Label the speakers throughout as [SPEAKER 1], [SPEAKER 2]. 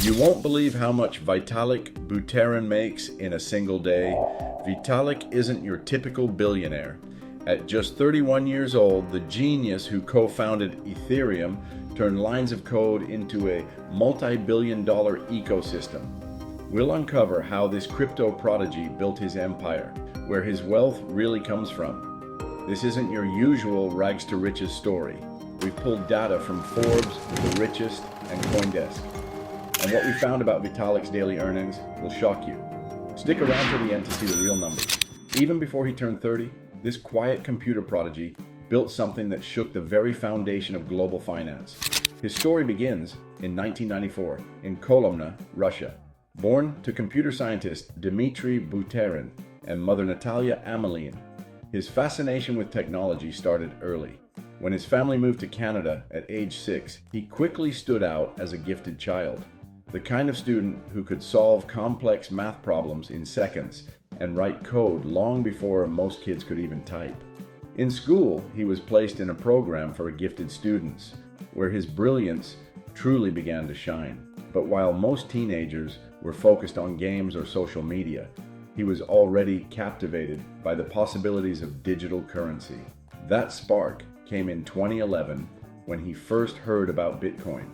[SPEAKER 1] You won't believe how much Vitalik Buterin makes in a single day. Vitalik isn't your typical billionaire. At just 31 years old, the genius who co-founded Ethereum turned lines of code into a multi-billion-dollar ecosystem. We'll uncover how this crypto prodigy built his empire, where his wealth really comes from. This isn't your usual rags to riches story. We've pulled data from Forbes, The Richest, and CoinDesk. And what we found about Vitalik's daily earnings will shock you. Stick around to the end to see the real numbers. Even before he turned 30, this quiet computer prodigy built something that shook the very foundation of global finance. His story begins in 1994 in Kolomna, Russia. Born to computer scientist Dmitry Buterin and mother Natalia Amelin, his fascination with technology started early. When his family moved to Canada at age 6, he quickly stood out as a gifted child. The kind of student who could solve complex math problems in seconds and write code long before most kids could even type. In school, he was placed in a program for gifted students, where his brilliance truly began to shine. But while most teenagers were focused on games or social media, he was already captivated by the possibilities of digital currency. That spark came in 2011 when he first heard about Bitcoin.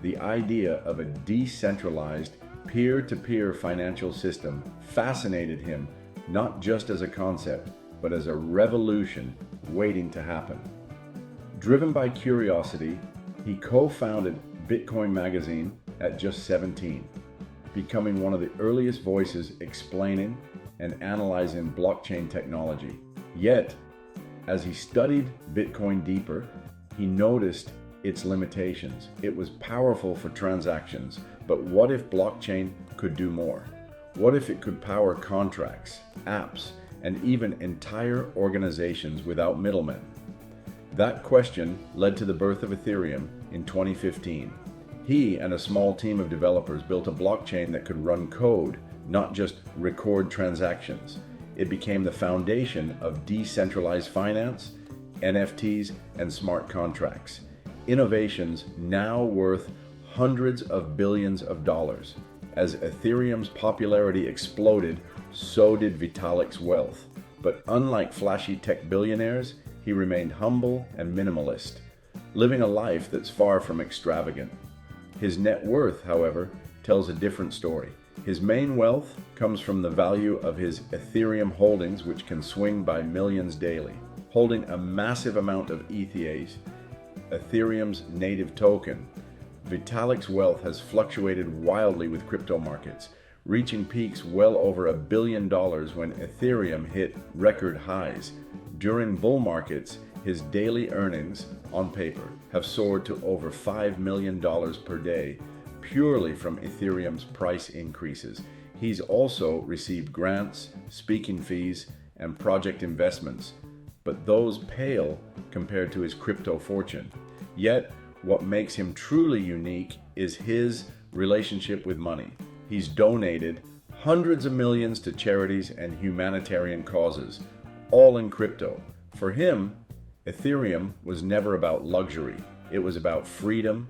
[SPEAKER 1] The idea of a decentralized, peer-to-peer financial system fascinated him not just as a concept, but as a revolution waiting to happen. Driven by curiosity, he co-founded Bitcoin magazine at just 17, becoming one of the earliest voices explaining and analyzing blockchain technology. Yet, as he studied Bitcoin deeper, he noticed its limitations. It was powerful for transactions, but what if blockchain could do more? What if it could power contracts, apps, and even entire organizations without middlemen? That question led to the birth of Ethereum in 2015. He and a small team of developers built a blockchain that could run code, not just record transactions. It became the foundation of decentralized finance, NFTs, and smart contracts. Innovations now worth hundreds of billions of dollars. As Ethereum's popularity exploded, so did Vitalik's wealth. But unlike flashy tech billionaires, he remained humble and minimalist, living a life that's far from extravagant. His net worth, however, tells a different story. His main wealth comes from the value of his Ethereum holdings, which can swing by millions daily. Holding a massive amount of ETH, Ethereum's native token, Vitalik's wealth has fluctuated wildly with crypto markets, reaching peaks well over $1 billion when Ethereum hit record highs. During bull markets, his daily earnings, on paper, have soared to over $5 million per day, purely from Ethereum's price increases. He's also received grants, speaking fees, and project investments, but those pale compared to his crypto fortune. Yet, what makes him truly unique is his relationship with money. He's donated hundreds of millions to charities and humanitarian causes, all in crypto. For him, Ethereum was never about luxury. It was about freedom,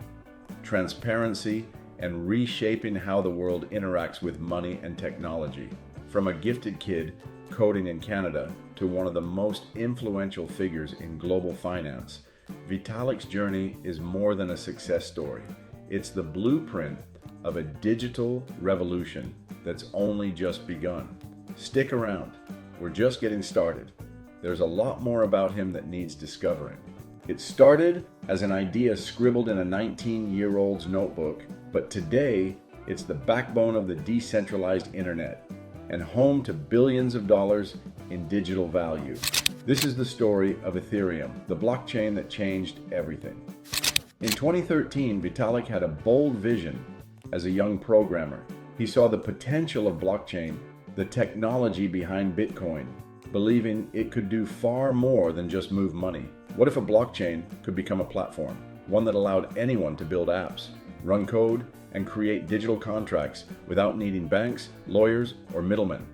[SPEAKER 1] transparency, and reshaping how the world interacts with money and technology. From a gifted kid coding in Canada to one of the most influential figures in global finance, Vitalik's journey is more than a success story. It's the blueprint of a digital revolution that's only just begun. Stick around. We're just getting started. There's a lot more about him that needs discovering. It started as an idea scribbled in a 19-year-old's notebook, but today it's the backbone of the decentralized internet and home to billions of dollars in digital value. This is the story of Ethereum, the blockchain that changed everything. In 2013, Vitalik had a bold vision as a young programmer. He saw the potential of blockchain, the technology behind Bitcoin, believing it could do far more than just move money. What if a blockchain could become a platform, one that allowed anyone to build apps, run code, and create digital contracts without needing banks, lawyers, or middlemen?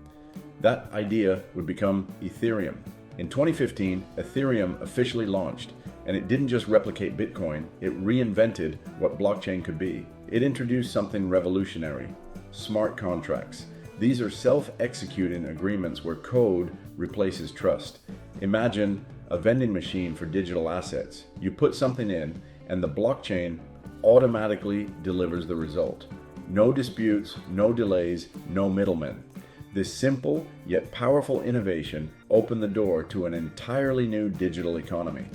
[SPEAKER 1] That idea would become Ethereum. In 2015, Ethereum officially launched. And it didn't just replicate Bitcoin, it reinvented what blockchain could be. It introduced something revolutionary: smart contracts. These are self-executing agreements where code replaces trust. Imagine a vending machine for digital assets. You put something in, and the blockchain automatically delivers the result. No disputes, no delays, no middlemen. This simple yet powerful innovation opened the door to an entirely new digital economy.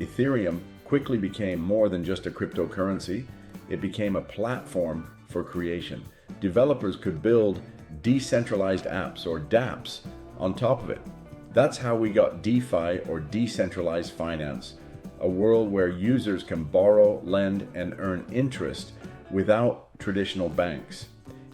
[SPEAKER 1] Ethereum quickly became more than just a cryptocurrency. It became a platform for creation. Developers could build decentralized apps, or dApps, on top of it. That's how we got DeFi, or decentralized finance, a world where users can borrow, lend, and earn interest without traditional banks.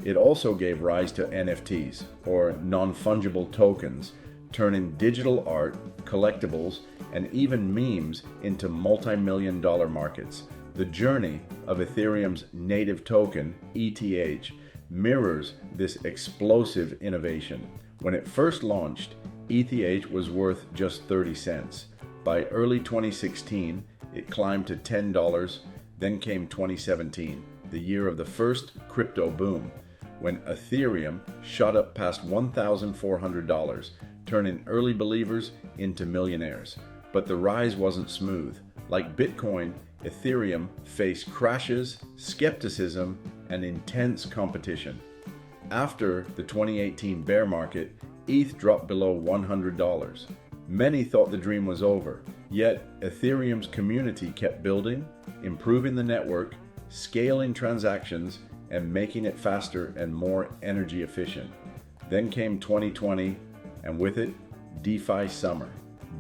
[SPEAKER 1] It also gave rise to NFTs, or non-fungible tokens, turning digital art, collectibles, and even memes into multi-million-dollar markets. The journey of Ethereum's native token, ETH, mirrors this explosive innovation. When it first launched, ETH was worth just 30 cents. By early 2016, it climbed to $10, then came 2017, the year of the first crypto boom, when Ethereum shot up past $1,400, turning early believers into millionaires. But the rise wasn't smooth. Like Bitcoin, Ethereum faced crashes, skepticism, and intense competition. After the 2018 bear market, ETH dropped below $100. Many thought the dream was over, yet Ethereum's community kept building, improving the network, scaling transactions, and making it faster and more energy efficient. Then came 2020, and with it, DeFi summer.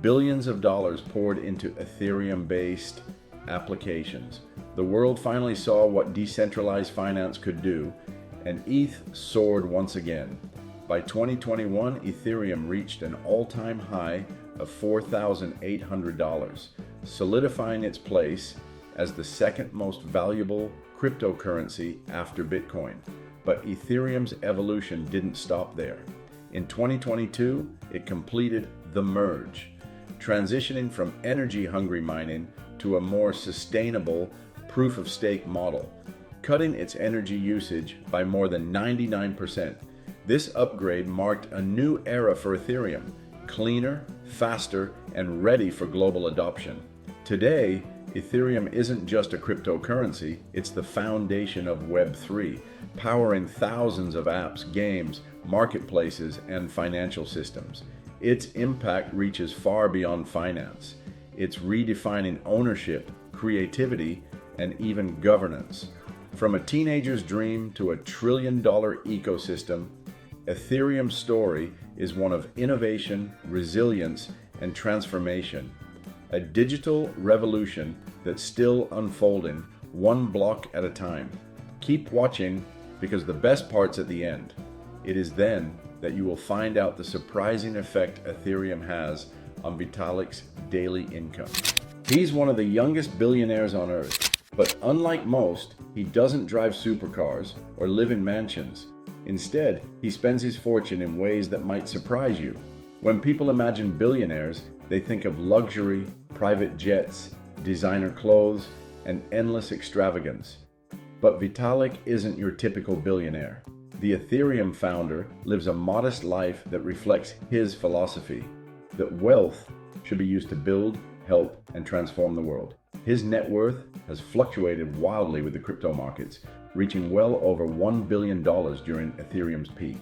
[SPEAKER 1] Billions of dollars poured into Ethereum-based applications. The world finally saw what decentralized finance could do, and ETH soared once again. By 2021, Ethereum reached an all-time high of $4,800, solidifying its place as the second most valuable cryptocurrency after Bitcoin. But Ethereum's evolution didn't stop there. In 2022, it completed the merge, transitioning from energy-hungry mining to a more sustainable proof-of-stake model, cutting its energy usage by more than 99%. This upgrade marked a new era for Ethereum, cleaner, faster, and ready for global adoption. Today, Ethereum isn't just a cryptocurrency, it's the foundation of Web3, powering thousands of apps, games, marketplaces, and financial systems. Its impact reaches far beyond finance. It's redefining ownership, creativity, and even governance. From a teenager's dream to a trillion-dollar ecosystem, Ethereum's story is one of innovation, resilience, and transformation. A digital revolution that's still unfolding, one block at a time. Keep watching, because the best part's at the end. It is then that you will find out the surprising effect Ethereum has on Vitalik's daily income. He's one of the youngest billionaires on earth, but unlike most, he doesn't drive supercars or live in mansions. Instead, he spends his fortune in ways that might surprise you. When people imagine billionaires, they think of luxury, private jets, designer clothes, and endless extravagance. But Vitalik isn't your typical billionaire. The Ethereum founder lives a modest life that reflects his philosophy, that wealth should be used to build, help, and transform the world. His net worth has fluctuated wildly with the crypto markets, reaching well over $1 billion during Ethereum's peak.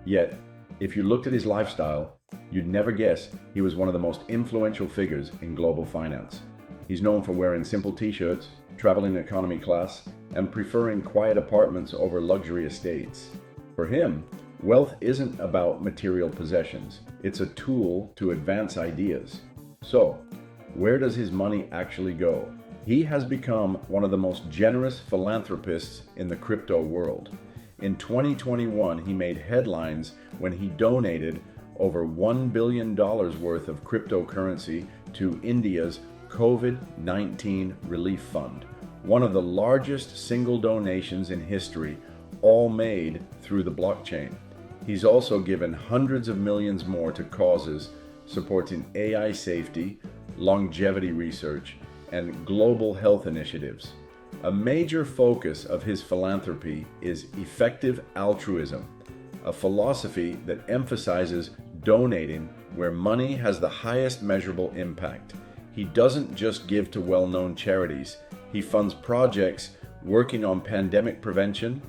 [SPEAKER 1] Yet, if you looked at his lifestyle, you'd never guess he was one of the most influential figures in global finance. He's known for wearing simple t-shirts, traveling economy class, and preferring quiet apartments over luxury estates. For him, wealth isn't about material possessions. It's a tool to advance ideas. So, where does his money actually go? He has become one of the most generous philanthropists in the crypto world. In 2021, he made headlines when he donated over $1 billion worth of cryptocurrency to India's COVID-19 Relief Fund, one of the largest single donations in history, all made through the blockchain. He's also given hundreds of millions more to causes supporting AI safety, longevity research, and global health initiatives. A major focus of his philanthropy is effective altruism, a philosophy that emphasizes donating where money has the highest measurable impact. He doesn't just give to well-known charities. He funds projects working on pandemic prevention,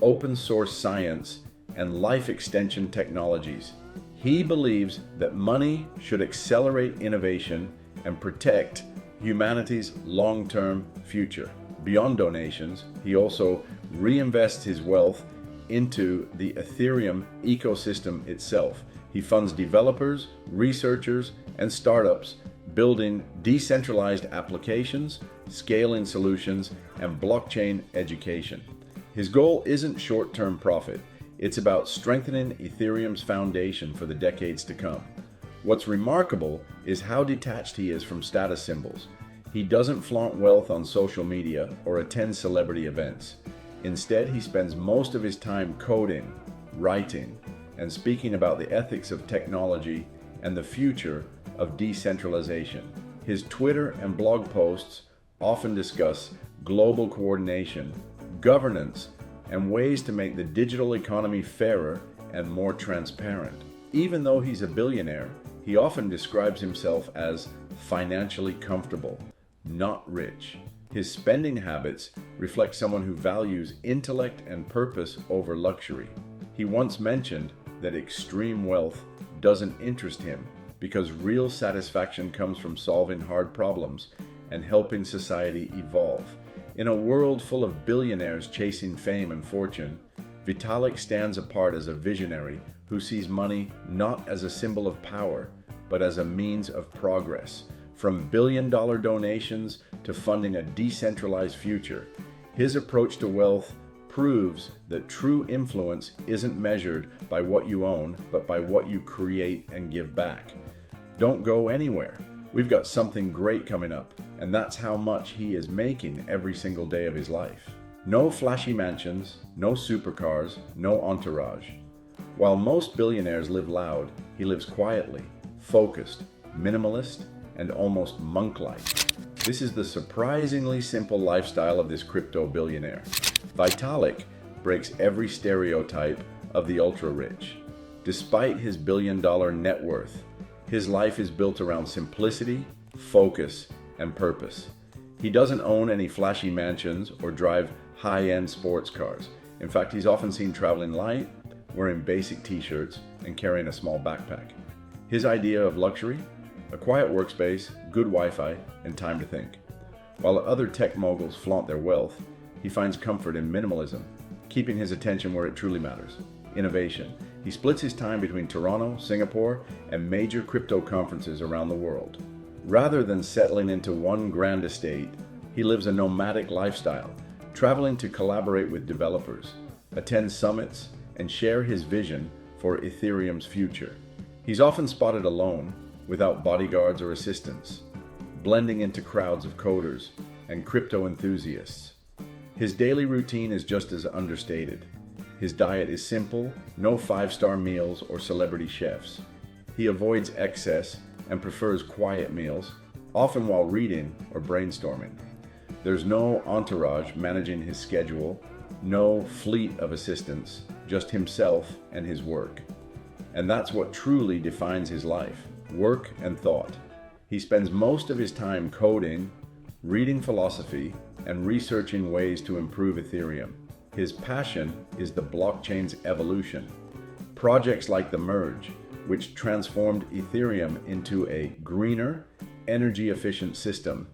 [SPEAKER 1] open source science, and life extension technologies. He believes that money should accelerate innovation and protect humanity's long-term future. Beyond donations, he also reinvests his wealth into the Ethereum ecosystem itself. He funds developers, researchers, and startups building decentralized applications, scaling solutions, and blockchain education. His goal isn't short-term profit. It's about strengthening Ethereum's foundation for the decades to come. What's remarkable is how detached he is from status symbols. He doesn't flaunt wealth on social media or attend celebrity events. Instead, he spends most of his time coding, writing, and speaking about the ethics of technology and the future of decentralization. His Twitter and blog posts often discuss global coordination, governance, and ways to make the digital economy fairer and more transparent. Even though he's a billionaire, he often describes himself as financially comfortable, not rich. His spending habits reflect someone who values intellect and purpose over luxury. He once mentioned that extreme wealth doesn't interest him because real satisfaction comes from solving hard problems and helping society evolve. In a world full of billionaires chasing fame and fortune, Vitalik stands apart as a visionary who sees money not as a symbol of power, but as a means of progress. From billion-dollar donations to funding a decentralized future, his approach to wealth proves that true influence isn't measured by what you own, but by what you create and give back. Don't go anywhere. We've got something great coming up, and that's how much he is making every single day of his life. No flashy mansions, no supercars, no entourage. While most billionaires live loud, he lives quietly, focused, minimalist, and almost monk-like. This is the surprisingly simple lifestyle of this crypto billionaire. Vitalik breaks every stereotype of the ultra-rich. Despite his billion-dollar net worth, his life is built around simplicity, focus, and purpose. He doesn't own any flashy mansions or drive high-end sports cars. In fact, he's often seen traveling light, wearing basic t-shirts, and carrying a small backpack. His idea of luxury? A quiet workspace, good Wi-Fi, and time to think. While other tech moguls flaunt their wealth, he finds comfort in minimalism, keeping his attention where it truly matters: innovation. He splits his time between Toronto, Singapore, and major crypto conferences around the world. Rather than settling into one grand estate, he lives a nomadic lifestyle, traveling to collaborate with developers, attend summits, and share his vision for Ethereum's future. He's often spotted alone, without bodyguards or assistants, blending into crowds of coders and crypto enthusiasts. His daily routine is just as understated. His diet is simple, no five-star meals or celebrity chefs. He avoids excess and prefers quiet meals, often while reading or brainstorming. There's no entourage managing his schedule, no fleet of assistants, just himself and his work. And that's what truly defines his life: work and thought. He spends most of his time coding, reading philosophy, and researching ways to improve Ethereum. His passion is the blockchain's evolution. Projects like the Merge, which transformed Ethereum into a greener, energy-efficient system,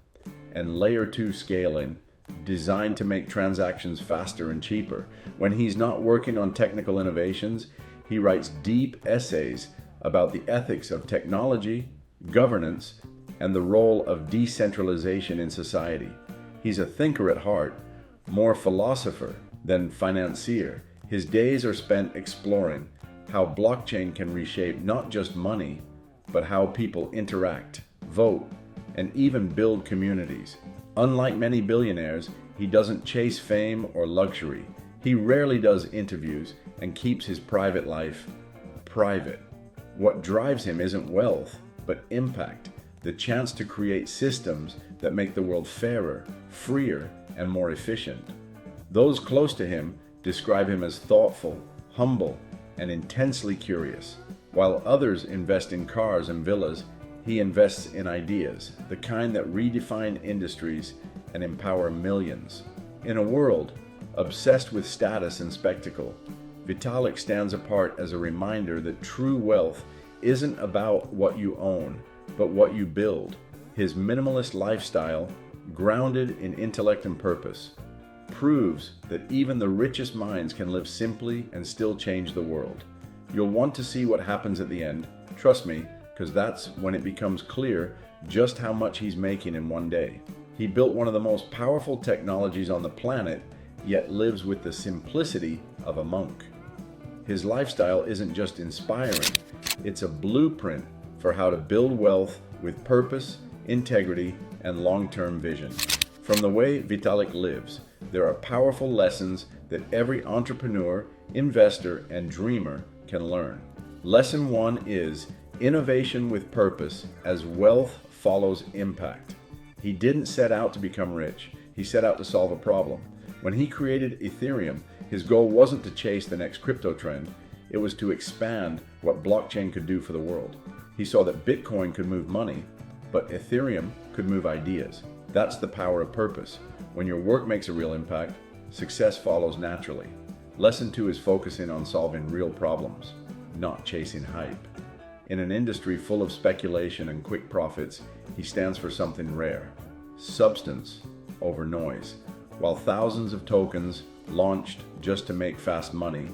[SPEAKER 1] and Layer 2 scaling, designed to make transactions faster and cheaper. When he's not working on technical innovations, he writes deep essays about the ethics of technology, governance, and the role of decentralization in society. He's a thinker at heart, more philosopher than financier. His days are spent exploring how blockchain can reshape not just money, but how people interact, vote, and even build communities. Unlike many billionaires, he doesn't chase fame or luxury. He rarely does interviews and keeps his private life private. What drives him isn't wealth, but impact. the chance to create systems that make the world fairer, freer, and more efficient. Those close to him describe him as thoughtful, humble, and intensely curious. While others invest in cars and villas, he invests in ideas, the kind that redefine industries and empower millions. In a world obsessed with status and spectacle, Vitalik stands apart as a reminder that true wealth isn't about what you own, but what you build. His minimalist lifestyle, grounded in intellect and purpose, proves that even the richest minds can live simply and still change the world. You'll want to see what happens at the end, trust me, because that's when it becomes clear just how much he's making in one day. He built one of the most powerful technologies on the planet, yet lives with the simplicity of a monk. His lifestyle isn't just inspiring, it's a blueprint for how to build wealth with purpose, integrity, and long-term vision. From the way Vitalik lives, there are powerful lessons that every entrepreneur, investor, and dreamer can learn. Lesson 1 is innovation with purpose as wealth follows impact. He didn't set out to become rich, he set out to solve a problem. When he created Ethereum, his goal wasn't to chase the next crypto trend, it was to expand what blockchain could do for the world. He saw that Bitcoin could move money, but Ethereum could move ideas. That's the power of purpose. When your work makes a real impact, success follows naturally. Lesson 2 is focusing on solving real problems, not chasing hype. In an industry full of speculation and quick profits, he stands for something rare: substance over noise. While thousands of tokens launched just to make fast money,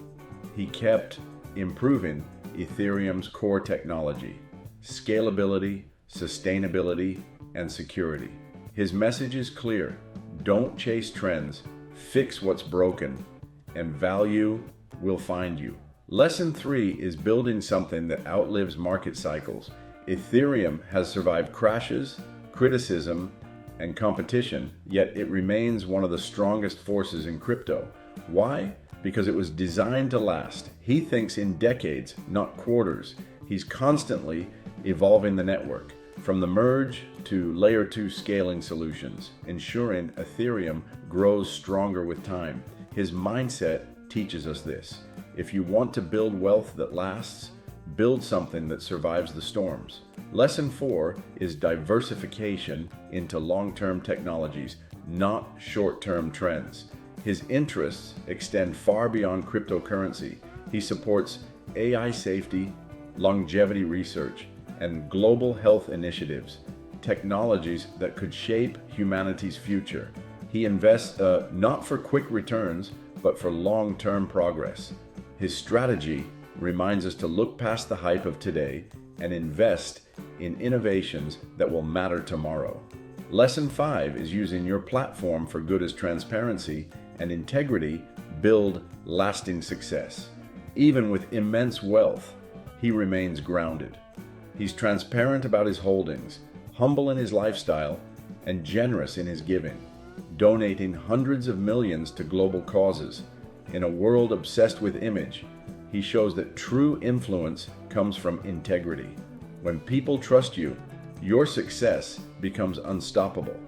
[SPEAKER 1] he kept improving Ethereum's core technology: scalability, sustainability, and security. His message is clear: don't chase trends, fix what's broken, and value will find you. Lesson 3 is building something that outlives market cycles. Ethereum has survived crashes, criticism, and competition, yet it remains one of the strongest forces in crypto. Why? Because it was designed to last. He thinks in decades, not quarters. He's constantly evolving the network, from the merge to layer 2 scaling solutions, ensuring Ethereum grows stronger with time. His mindset teaches us this: if you want to build wealth that lasts, build something that survives the storms. Lesson 4 is diversification into long-term technologies, not short-term trends. His interests extend far beyond cryptocurrency. He supports AI safety, longevity research, and global health initiatives, technologies that could shape humanity's future. He invests not for quick returns, but for long-term progress. His strategy reminds us to look past the hype of today and invest in innovations that will matter tomorrow. Lesson 5 is using your platform for good as transparency and integrity build lasting success. Even with immense wealth, he remains grounded. He's transparent about his holdings, humble in his lifestyle, and generous in his giving, donating hundreds of millions to global causes. In a world obsessed with image, he shows that true influence comes from integrity. When people trust you, your success becomes unstoppable.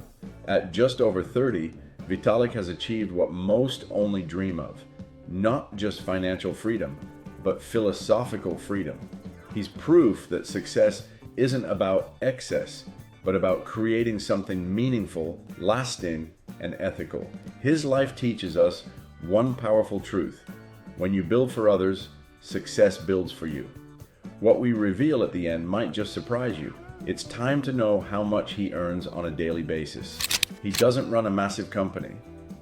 [SPEAKER 1] At just over 30, Vitalik has achieved what most only dream of: not just financial freedom, but philosophical freedom. He's proof that success isn't about excess, but about creating something meaningful, lasting, and ethical. His life teaches us one powerful truth: when you build for others, success builds for you. What we reveal at the end might just surprise you. It's time to know how much he earns on a daily basis. He doesn't run a massive company.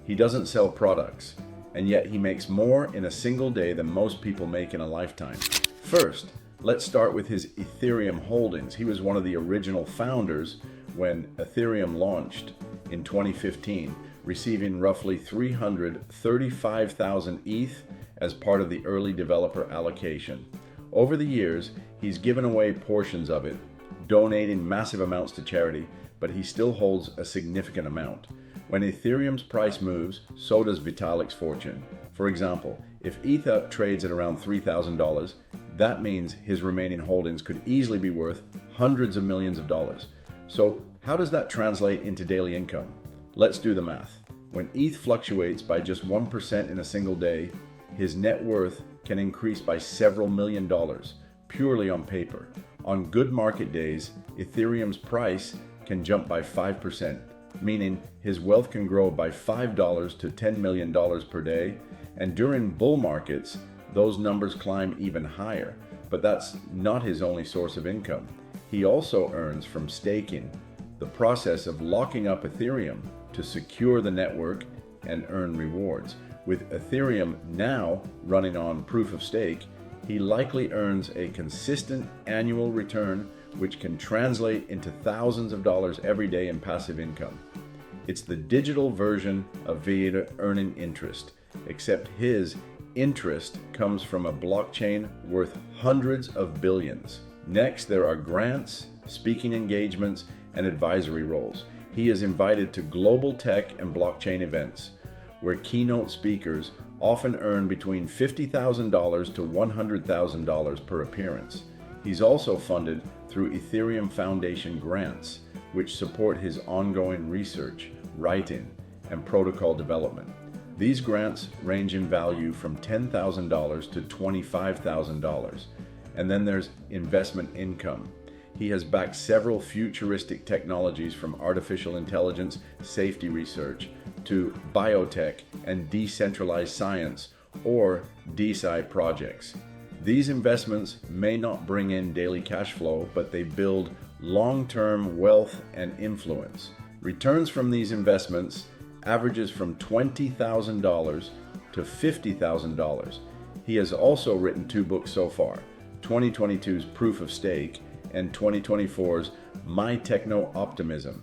[SPEAKER 1] He doesn't sell products. And yet he makes more in a single day than most people make in a lifetime. First, let's start with his Ethereum holdings. He was one of the original founders when Ethereum launched in 2015, receiving roughly 335,000 ETH as part of the early developer allocation. Over the years, he's given away portions of it, donating massive amounts to charity, but he still holds a significant amount. When Ethereum's price moves, so does Vitalik's fortune. For example, if ETH trades at around $3,000, that means his remaining holdings could easily be worth hundreds of millions of dollars. So how does that translate into daily income? Let's do the math. When ETH fluctuates by just 1% in a single day, his net worth can increase by several $million purely on paper. On good market days, Ethereum's price can jump by 5%, meaning his wealth can grow by $5 to $10 million per day. And during bull markets, those numbers climb even higher. But that's not his only source of income. He also earns from staking, the process of locking up Ethereum to secure the network and earn rewards. With Ethereum now running on proof of stake, he likely earns a consistent annual return which can translate into thousands of dollars every day in passive income. It's the digital version of Vita earning interest, except his interest comes from a blockchain worth hundreds of billions. Next, there are grants, speaking engagements, and advisory roles. He is invited to global tech and blockchain events, where keynote speakers often earn between $50,000 to $100,000 per appearance. He's also funded through Ethereum Foundation grants, which support his ongoing research, writing, and protocol development. These grants range in value from $10,000 to $25,000. And then there's investment income. He has backed several futuristic technologies, from artificial intelligence, safety research, to biotech and decentralized science, or DeSci projects. These investments may not bring in daily cash flow, but they build long-term wealth and influence. Returns from these investments averages from $20,000 to $50,000. He has also written 2 books so far, 2022's Proof of Stake and 2024's My Techno Optimism.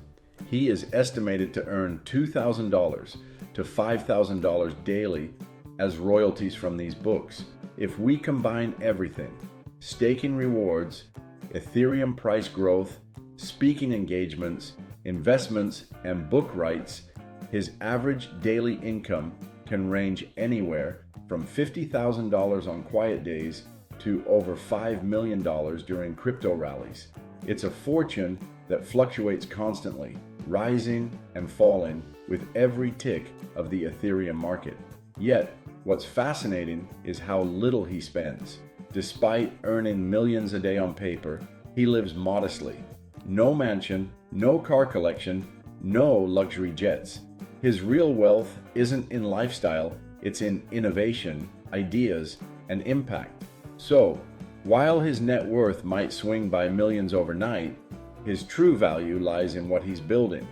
[SPEAKER 1] He is estimated to earn $2,000 to $5,000 daily as royalties from these books. If we combine everything, staking rewards, Ethereum price growth, speaking engagements, investments, and book rights, his average daily income can range anywhere from $50,000 on quiet days to over $5 million during crypto rallies. It's a fortune that fluctuates constantly, rising and falling with every tick of the Ethereum market. Yet, what's fascinating is how little he spends. Despite earning millions a day on paper, he lives modestly. No mansion, no car collection, no luxury jets. His real wealth isn't in lifestyle, it's in innovation, ideas, and impact. So, while his net worth might swing by millions overnight, his true value lies in what he's building.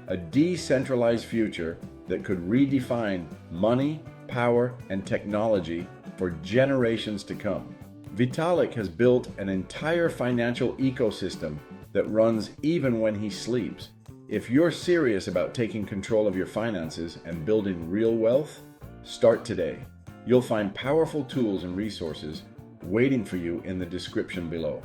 [SPEAKER 1] A decentralized future that could redefine money, power, and technology for generations to come. Vitalik has built an entire financial ecosystem that runs even when he sleeps. If you're serious about taking control of your finances and building real wealth, start today. You'll find powerful tools and resources waiting for you in the description below.